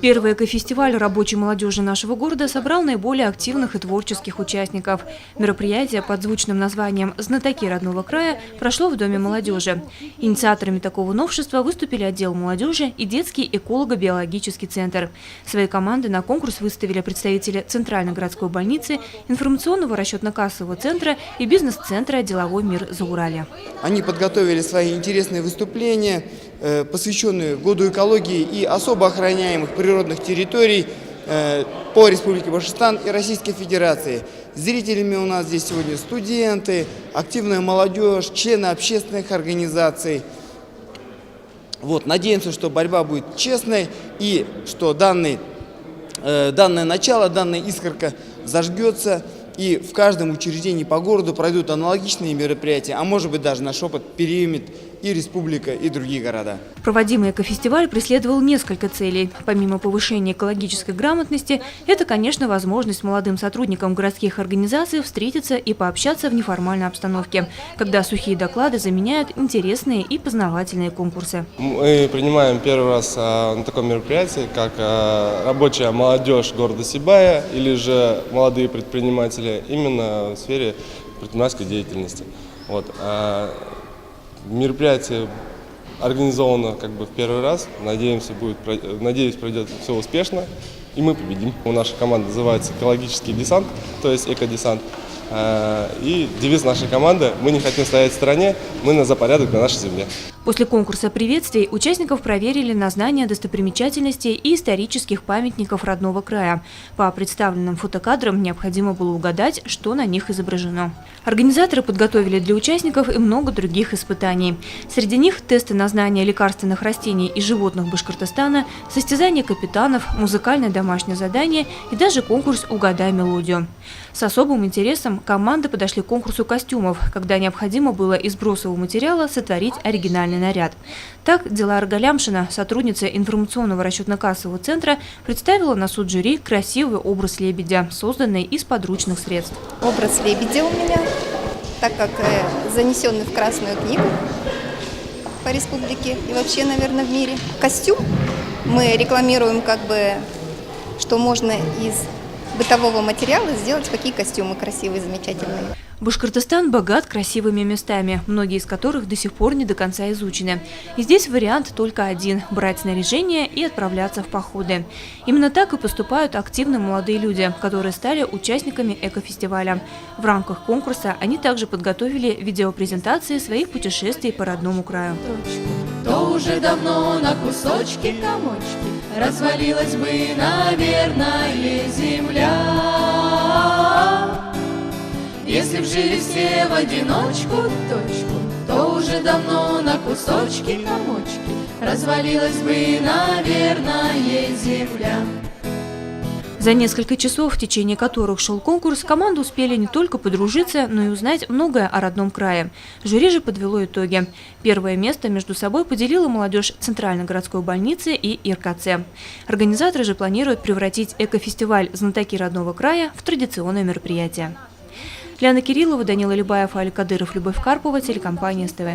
Первый экофестиваль рабочей молодежи нашего города собрал наиболее активных и творческих участников. Мероприятие под звучным названием «Знатоки родного края» прошло в Доме молодежи. Инициаторами такого новшества выступили отдел молодежи и детский эколого-биологический центр. Свои команды на конкурс выставили представители Центральной городской больницы, информационного расчетно-кассового центра и бизнес-центра «Деловой мир Зауралья». Они подготовили свои интересные выступления, посвященные году экологии и особо охраняемых природных территорий по Республике Башкортостан и Российской Федерации. Зрителями у нас здесь сегодня студенты, активная молодежь, члены общественных организаций. Надеемся, что борьба будет честной и что данное начало, данная искорка зажгется. И в каждом учреждении по городу пройдут аналогичные мероприятия, а может быть даже наш опыт перенимет и республика, и другие города. Проводимый экофестиваль преследовал несколько целей. Помимо повышения экологической грамотности, это, конечно, возможность молодым сотрудникам городских организаций встретиться и пообщаться в неформальной обстановке, когда сухие доклады заменяют интересные и познавательные конкурсы. Мы принимаем первый раз на таком мероприятии, как рабочая молодежь города Сибая или же молодые предприниматели именно в сфере предпринимательской деятельности. Мероприятие организовано в первый раз. Надеюсь, пройдет все успешно, и мы победим. Наша команда называется «Экологический десант», то есть экодесант. И девиз нашей команды: мы не хотим стоять в стороне, мы за порядок на нашей земле. После конкурса приветствий участников проверили на знание достопримечательностей и исторических памятников родного края. По представленным фотокадрам необходимо было угадать, что на них изображено. Организаторы подготовили для участников и много других испытаний. Среди них тесты на знание лекарственных растений и животных Башкортостана, состязание капитанов, музыкальное домашнее задание и даже конкурс «Угадай мелодию». С особым интересом команды подошли к конкурсу костюмов, когда необходимо было из бросового материала сотворить оригинальный наряд. Так Дилара Галямшина, сотрудница информационного расчетно-кассового центра, представила на суд жюри красивый образ лебедя, созданный из подручных средств. Образ лебедя у меня, так как занесенный в Красную книгу по республике и вообще, наверное, в мире. Костюм мы рекламируем, что можно из бытового материала сделать какие костюмы красивые, замечательные. Башкортостан богат красивыми местами, многие из которых до сих пор не до конца изучены. И здесь вариант только один – брать снаряжение и отправляться в походы. Именно так и поступают активные молодые люди, которые стали участниками экофестиваля. В рамках конкурса они также подготовили видеопрезентации своих путешествий по родному краю. То уже давно на кусочки комочки развалилась бы, наверное, земля. Если б жили все в одиночку точку, то уже давно на кусочки комочки развалилась бы, наверное, земля. За несколько часов, в течение которых шел конкурс, команды успели не только подружиться, но и узнать многое о родном крае. Жюри же подвело итоги. Первое место между собой поделила молодежь Центральной городской больницы и ИРКЦ. Организаторы же планируют превратить экофестиваль «Знатоки родного края» в традиционное мероприятие. Лиана Кириллова, Данила Любаев, Али Кадыров, Любовь Карпова, телекомпания СТВ.